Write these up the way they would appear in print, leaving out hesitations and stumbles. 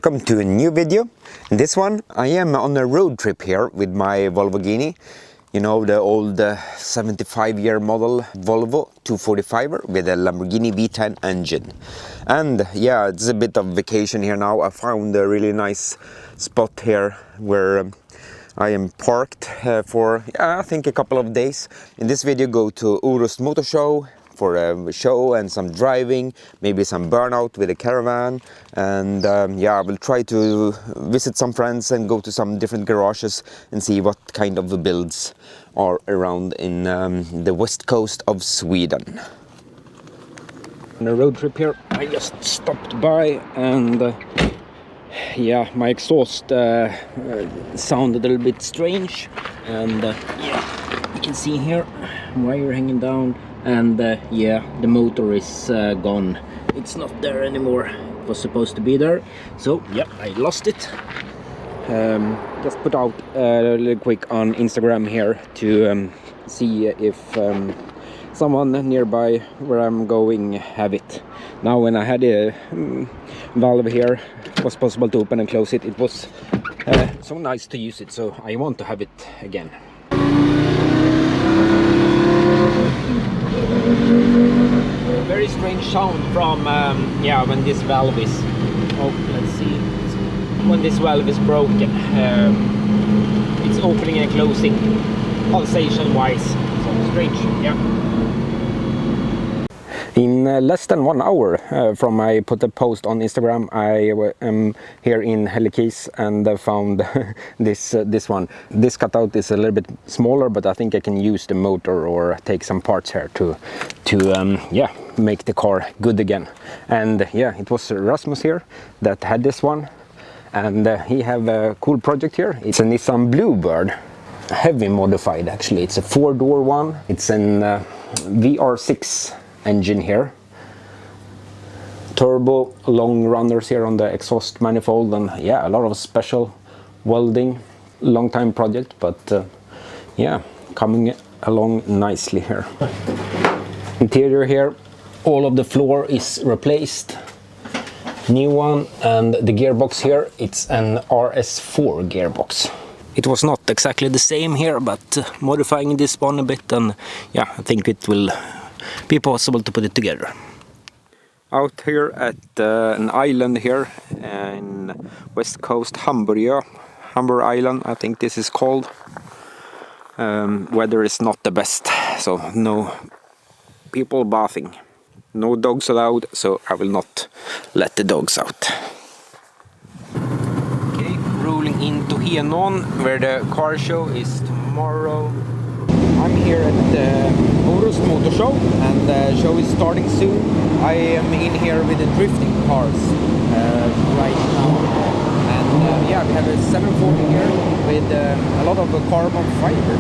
Welcome to a new video. In this one I am on a road trip here with my Volvoghini. You know, the old 75-year model Volvo 245er with a Lamborghini V10 engine. And yeah, it's a bit of vacation here now. I found a really nice spot here where I am parked for I think a couple of days. In this video go to Urus motor show for a show and some driving, maybe some burnout with a caravan, and yeah, I will try to visit some friends and go to some different garages and see what kind of builds are around in the west coast of Sweden. On a road trip here, I just stopped by and yeah, my exhaust sounded a little bit strange, and yeah, you can see here wire hanging down. And yeah, the motor is gone. It's not there anymore. It was supposed to be there, so yeah, I lost it. Just put out a little quick on Instagram here to see if someone nearby where I'm going have it. Now when I had a valve here, it was possible to open and close it. It was so nice to use it, so I want to have it again. Very strange sound from yeah, when this valve is, oh, let's see, when this valve is broken, it's opening and closing pulsation wise, so strange. Yeah, in less than 1 hour from I put a post on Instagram, I am here in Hällekis and found this one. This cutout is a little bit smaller, but I think I can use the motor or take some parts here to yeah, make the car good again. And yeah, it was Rasmus here that had this one, and he have a cool project here. It's a Nissan Bluebird, heavy modified actually. It's a 4-door one. It's an VR6 engine here, turbo, long runners here on the exhaust manifold, and yeah, a lot of special welding. Long time project, but yeah, coming along nicely here. Interior here, all of the floor is replaced, new one, and the gearbox here, it's an RS4 gearbox. It was not exactly the same here, but modifying this one a bit, and yeah, I think it will be possible to put it together. Out here at an island here in west coast, Hamburg Island, I think this is called. Weather is not the best, so no people bathing, no dogs allowed, so I will not let the dogs out. Okay, rolling into Henån, where the car show is tomorrow. I'm here at the Urus motor show, and the show is starting soon. I am in here with the drifting cars right now, and yeah, we have a 740 here with a lot of carbon fiber.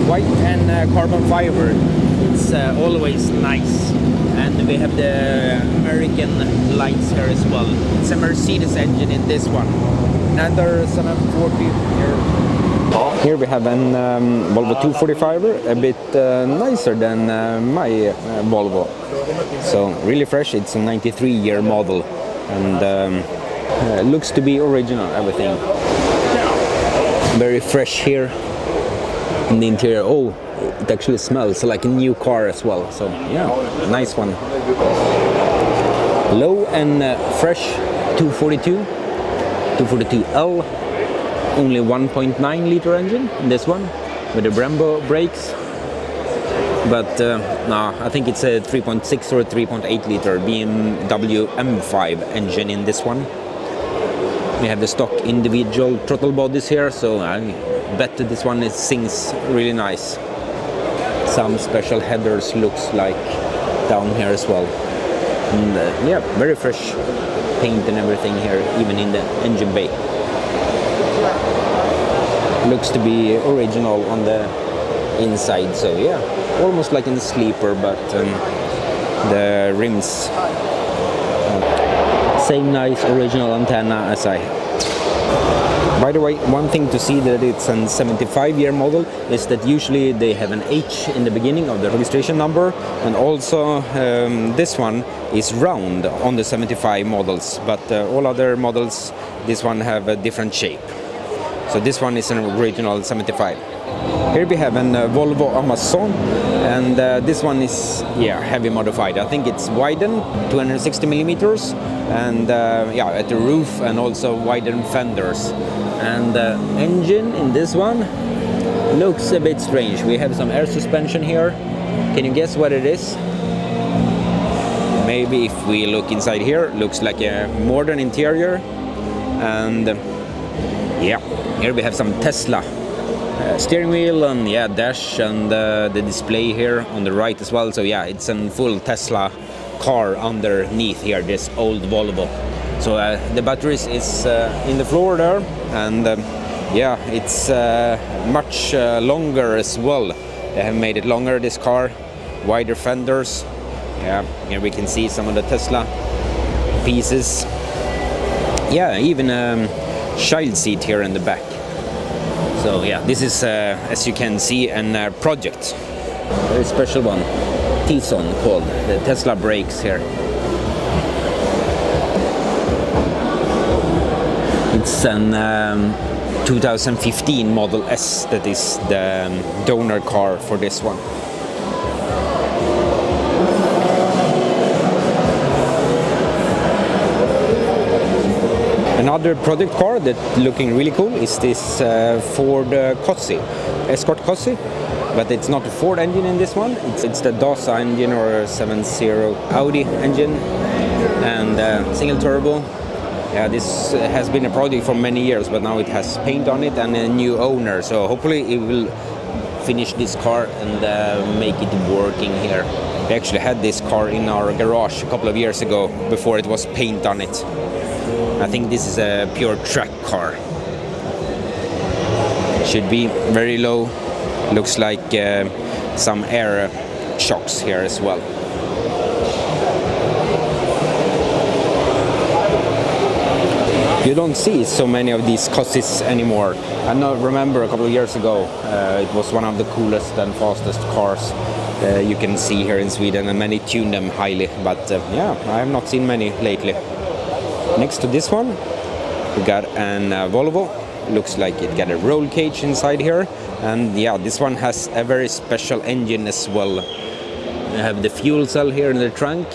White and carbon fiber, it's always nice. And we have the American lights here as well. It's a Mercedes engine in this one. Another 740 here. Here we have an Volvo 245er, a bit nicer than my Volvo. So really fresh. It's a 93-year model, and looks to be original, everything. Very fresh here in the interior. Oh, it actually smells like a new car as well. So yeah, nice one. Low and fresh 242L, only 1.9 liter engine in this one with the Brembo brakes, but no, I think it's a 3.6 or a 3.8 liter BMW M5 engine in this one. We have the stock individual throttle bodies here, so I bet that this one sings really nice. Some special headers looks like down here as well, and yeah, very fresh paint and everything here, even in the engine bay. Looks to be original on the inside, so yeah, almost like in the sleeper, but the rims same nice original antenna as I have. By the way, one thing to see that it's a 75-year model is that usually they have an H in the beginning of the registration number, and also this one is round on the 75 models, but all other models, this one have a different shape. So this one is an original 75. Here we have a Volvo Amazon, and this one is heavy modified. I think it's widened 260 millimeters, and at the roof, and also widened fenders. And the engine in this one looks a bit strange. We have some air suspension here. Can you guess what it is? Maybe if we look inside here, looks like a modern interior. And here we have some Tesla steering wheel and dash, and the display here on the right as well. So it's a full Tesla car underneath here, this old Volvo. So the batteries is in the floor there, and it's much longer as well. They have made it longer, this car, wider fenders. Here we can see some of the Tesla pieces. Even a child seat here in the back. So this is, as you can see, a project. Very special one. T-Son called, the Tesla brakes here. It's an 2015 Model S that is the donor car for this one. Another project car that's looking really cool is this Ford Cossi, Escort Cossi, but it's not a Ford engine in this one. It's the DASA engine or 7.0 Audi engine, and single turbo. This has been a project for many years, but now it has paint on it and a new owner. So hopefully it will finish this car and make it working here. We actually had this car in our garage a couple of years ago before it was paint on it. I think this is a pure track car. Should be very low. Looks like some air shocks here as well. You don't see so many of these Cossis anymore. I remember a couple of years ago, it was one of the coolest and fastest cars you can see here in Sweden, and many tune them highly, but I have not seen many lately. Next to this one, we got an Volvo. Looks like it got a roll cage inside here, and this one has a very special engine as well. We have the fuel cell here in the trunk.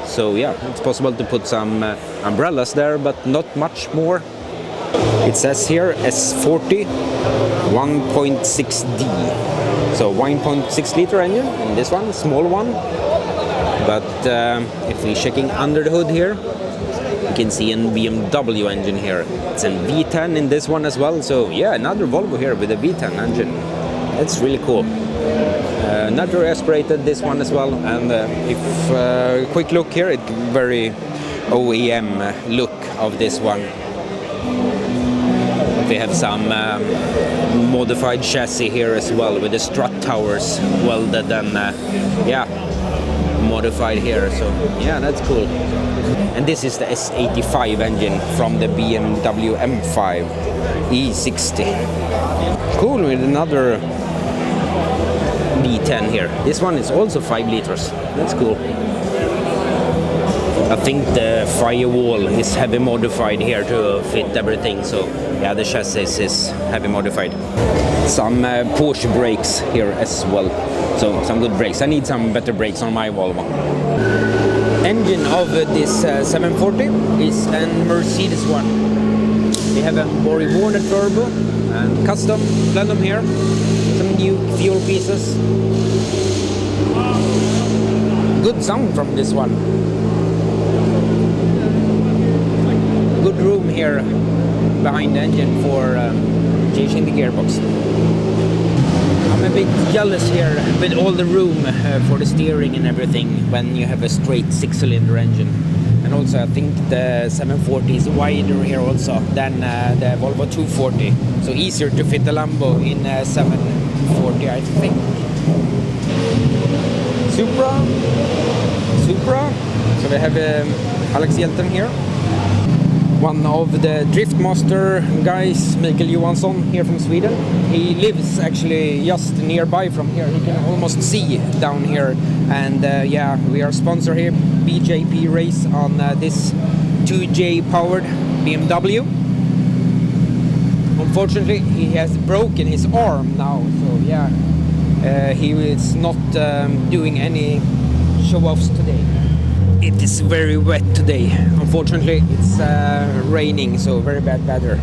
So it's possible to put some umbrellas there, but not much more. It says here S40 1.6D. So 1.6 liter engine in this one, small one. But if we're checking under the hood here, you can see a BMW engine here. It's a V10 in this one as well. So another Volvo here with a V10 engine. That's really cool. Naturally aspirated, this one as well, and if quick look here, it's very OEM look of this one. We have some modified chassis here as well, with the strut towers welded and modified here. So that's cool. And this is the S85 engine from the BMW M5 E60. Cool, with another V10 here. This one is also 5 liters. That's cool. I think the firewall is heavy modified here to fit everything. So the chassis is heavy modified. Some Porsche brakes here as well. So some good brakes. I need some better brakes on my Volvo. Engine of this 740 is a Mercedes one. They have a Borg-Warner turbo and custom plenum here. Some new fuel pieces. Good sound from this one. Good room here behind the engine for changing the gearbox. I'm a bit jealous here with all the room for the steering and everything when you have a straight 6-cylinder engine. And also I think the 740 is wider here also than the Volvo 240. So easier to fit the Lambo in 740, I think. Supra. So we have Alex Yelton here. one of the Driftmaster guys, Mikael Johansson, here from Sweden. He lives actually just nearby from here. You can almost see down here. And yeah, we are sponsor here, BJP Race, on this 2J powered BMW. Unfortunately, he has broken his arm now, so yeah, he is not doing any show-offs today. It is very wet today. Unfortunately, it's raining, so very bad weather.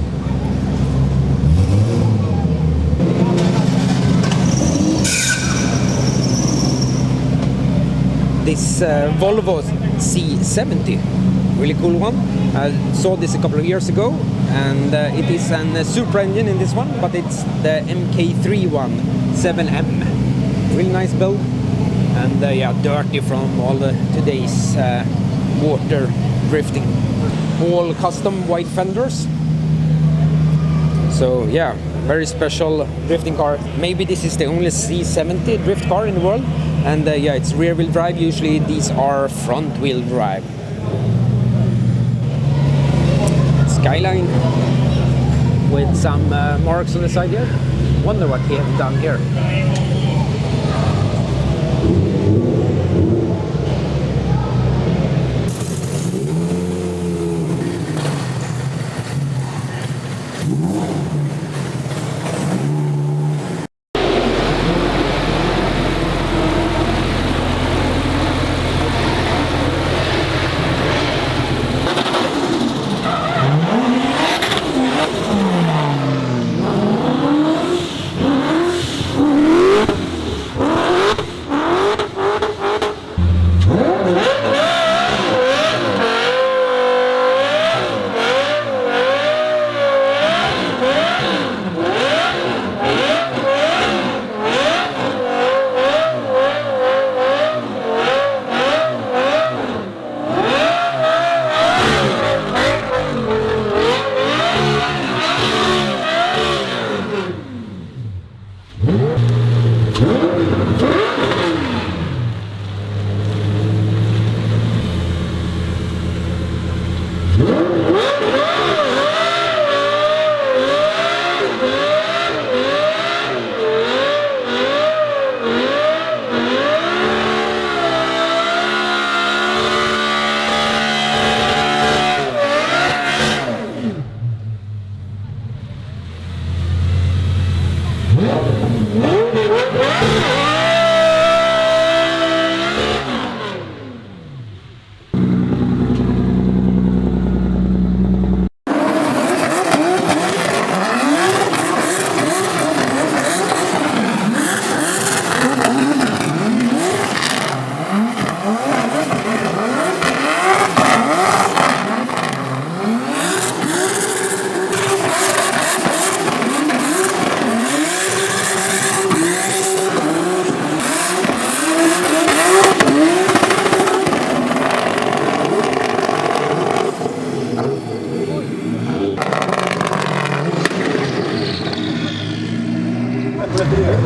This Volvo C70, really cool one. I saw this a couple of years ago, and it is a super engine in this one, but it's the MK3 one, 7M. Really nice build. And yeah, dirty from all today's water drifting. All custom white fenders. So yeah, very special drifting car. Maybe this is the only C70 drift car in the world. And yeah, it's rear wheel drive. Usually these are front wheel drive. Skyline with some marks on the side here. Wonder what he has done here.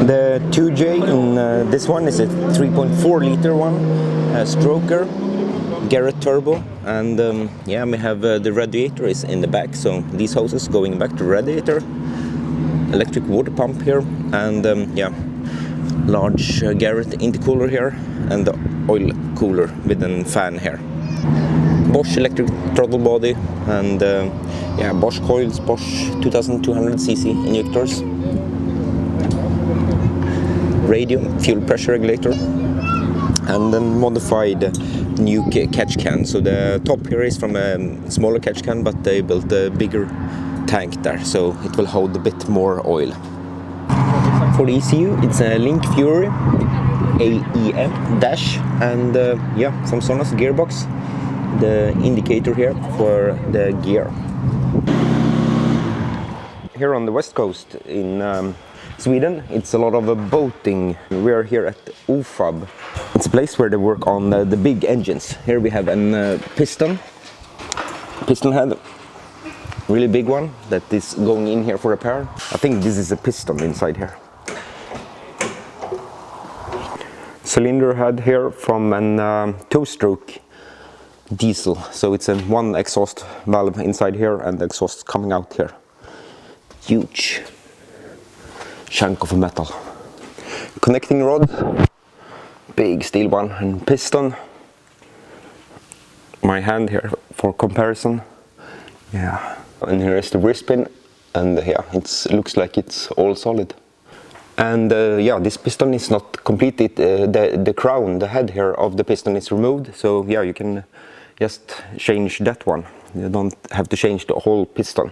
The 2J in this one is a 3.4 liter one, stroker, Garrett turbo, and yeah, we have the radiator is in the back, so these hoses going back to radiator, electric water pump here, and yeah, large Garrett intercooler here, and the oil cooler with a fan here. Bosch electric throttle body, and yeah, Bosch coils, Bosch 2200cc injectors. Radio, fuel pressure regulator, and then modified new catch can. So the top here is from a smaller catch can, but they built a bigger tank there, so it will hold a bit more oil. For the ECU, it's a Link Fury AEM dash, and yeah, some Sonos gearbox. The indicator here for the gear. Here on the west coast in Sweden, it's a lot of boating. We are here at OFAB. It's a place where they work on the big engines. Here we have a piston head, really big one that is going in here for repair. I think this is a piston inside here. Cylinder head here from a two-stroke diesel, so it's a one exhaust valve inside here and the exhaust coming out here. Huge chunk of metal. Connecting rod, big steel one, and piston. My hand here for comparison. Yeah, and here is the wrist pin, and yeah, it looks like it's all solid. And yeah, this piston is not completed. The crown, the head here of the piston is removed, so yeah, you can just change that one. You don't have to change the whole piston.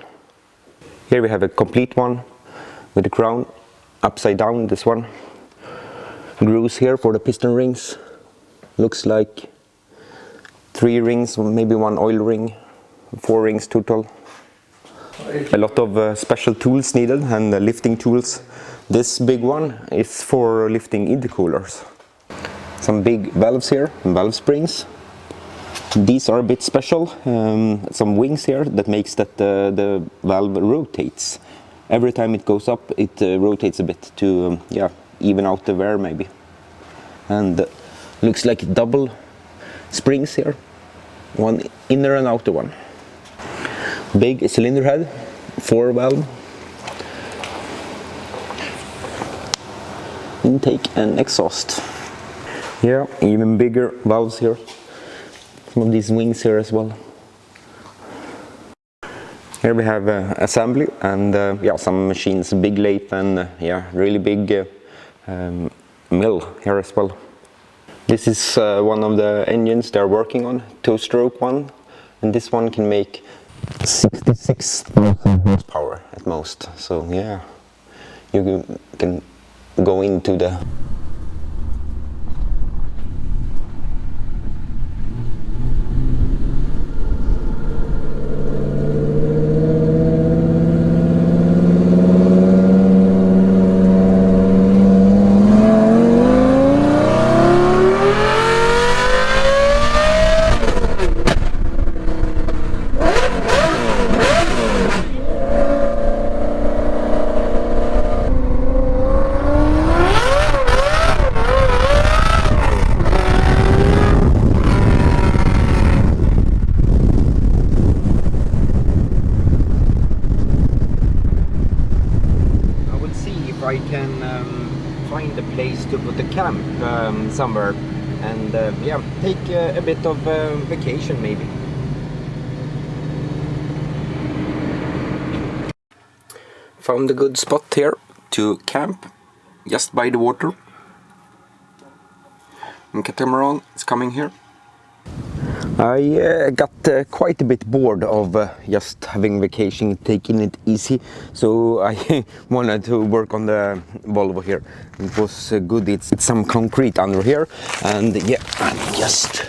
Here we have a complete one with the crown upside down, this one. Grooves here for the piston rings. Looks like 3 rings, maybe 1 oil ring, 4 rings total. A lot of special tools needed and lifting tools. This big one is for lifting intercoolers. Some big valves here, valve springs. These are a bit special. Some wings here that makes that the valve rotates. Every time it goes up, it rotates a bit to yeah, even out the wear maybe. And looks like double springs here, one inner and outer one. Big cylinder head, 4 valve. Intake and exhaust. Yeah, even bigger valves here. Some of these wings here as well. Here we have assembly and yeah, some machines, big lathe and yeah, really big mill here as well. This is one of the engines they're working on, 2-stroke one, and this one can make 66,000 horsepower at most. So yeah, you can go into the I can find a place to put a camp somewhere and yeah, take a bit of vacation maybe. Found a good spot here to camp, just by the water. And catamaran is coming here. I got quite a bit bored of just having vacation, taking it easy, so I wanted to work on the Volvo here. It was good, it's some concrete under here, and yeah, I just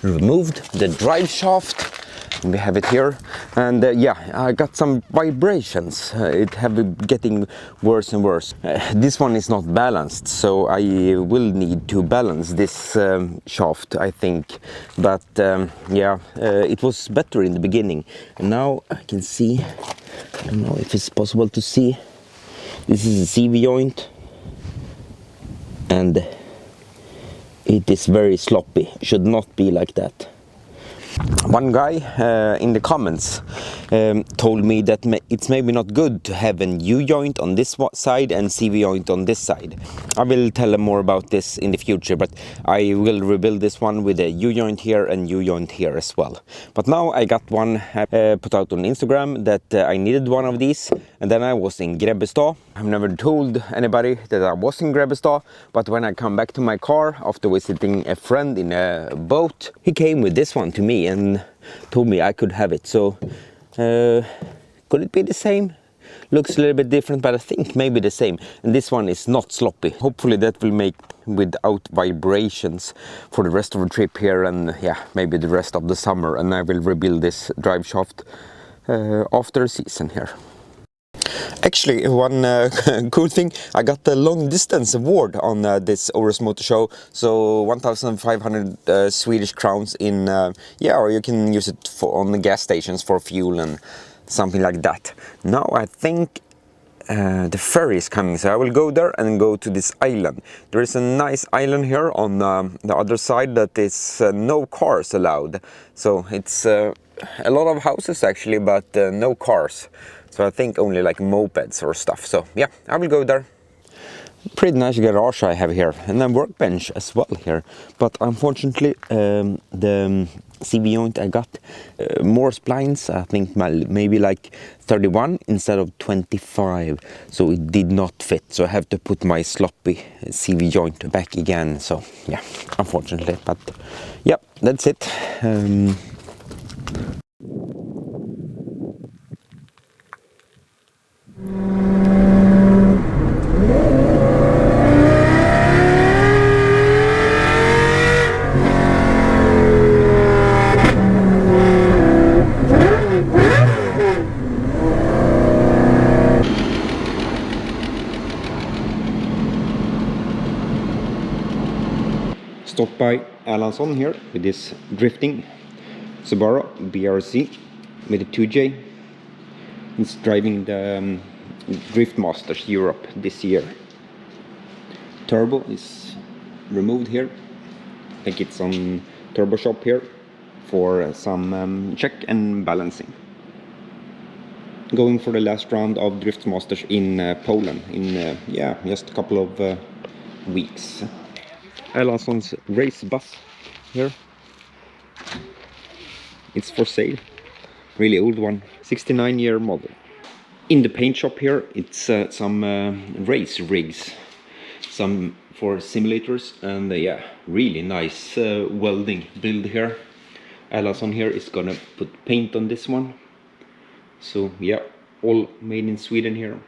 removed the drive shaft. We have it here, and yeah, I got some vibrations. It have getting worse and worse. This one is not balanced, so I will need to balance this shaft, I think. But yeah, it was better in the beginning. And now I can see, I don't know if it's possible to see, this is a CV joint, and it is very sloppy. Should not be like that. One guy in the comments told me that it's maybe not good to have an U-joint on this side and CV joint on this side. I will tell him more about this in the future, but I will rebuild this one with a U-joint here and U-joint here as well. But now I got one put out on Instagram that I needed one of these, and then I was in Grebbestad. I've never told anybody that I was in Grebbestad, but when I come back to my car after visiting a friend in a boat, he came with this one to me and told me I could have it. So could it be the same? Looks a little bit different, but I think maybe the same. And this one is not sloppy. Hopefully that will make without vibrations for the rest of the trip here, and yeah, maybe the rest of the summer. And I will rebuild this drive shaft after the season here. Actually, one cool thing, I got the long distance award on this Urus Motor Show, so 1,500 Swedish crowns in, yeah, or you can use it for, on the gas stations for fuel and something like that. Now I think the ferry is coming, so I will go there and go to this island. There is a nice island here on the other side that is no cars allowed. So it's a lot of houses actually, but no cars. So I think only like mopeds or stuff. So yeah, I will go there. Pretty nice garage I have here, and a workbench as well here. But unfortunately, the CV joint I got more splines. I think maybe like 31 instead of 25, so it did not fit. So I have to put my sloppy CV joint back again. So yeah, unfortunately, but yeah, that's it. Stopped by Erlandsson here with this drifting Subaru BRZ with a 2J. He's driving the Drift Masters Europe this year. Turbo is removed here. I think it's on turbo shop here for some check and balancing. Going for the last round of Drift Masters in Poland in yeah, just a couple of weeks. Erlandsson's race bus here. It's for sale. Really old one. 69-year model. In the paint shop here, it's some race rigs. Some for simulators, and yeah, really nice welding build here. Erlandsson here is gonna put paint on this one. So yeah, all made in Sweden here.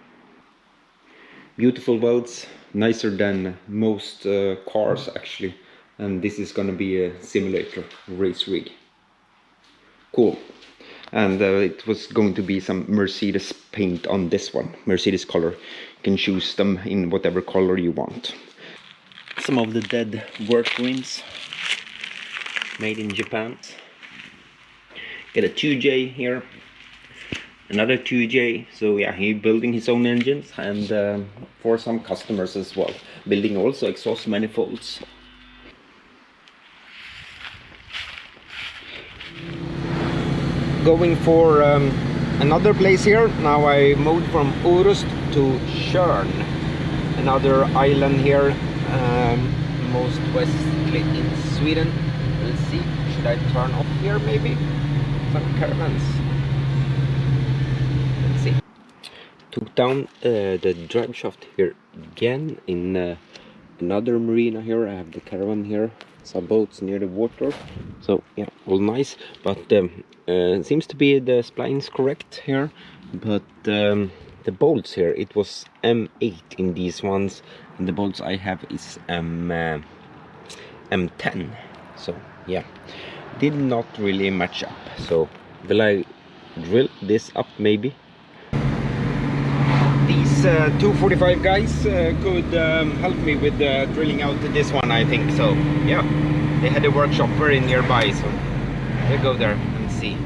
Beautiful welds, nicer than most cars actually, and this is gonna be a simulator race rig. Cool. And it was going to be some Mercedes paint on this one, Mercedes color. You can choose them in whatever color you want. Some of the dead work rims made in Japan. Get a 2J here, another 2J. So yeah, he's building his own engines, and for some customers as well, building also exhaust manifolds. Going for another place here. Now I moved from Urus to Tjörn, another island here, most westly in Sweden. We'll see. Should I turn off here maybe? Some caravans. Let's see. Took down the Driveshaft here again in another marina here. I have the caravan here, some boats near the water. So yeah, all nice, but seems to be the splines correct here, but the bolts here, it was M8 in these ones, and the bolts I have is M10. So yeah, did not really match up. So will I drill this up maybe? These 245 guys could help me with drilling out this one, I think. So yeah, they had a workshop very nearby, so we'll go there and see.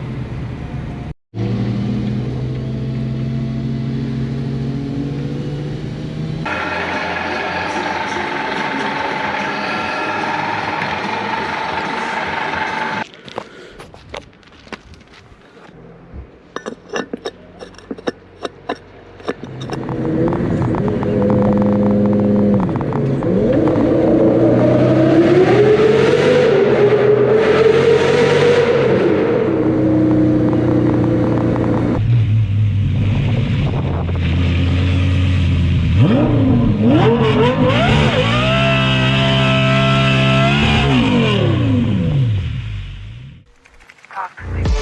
Toxic.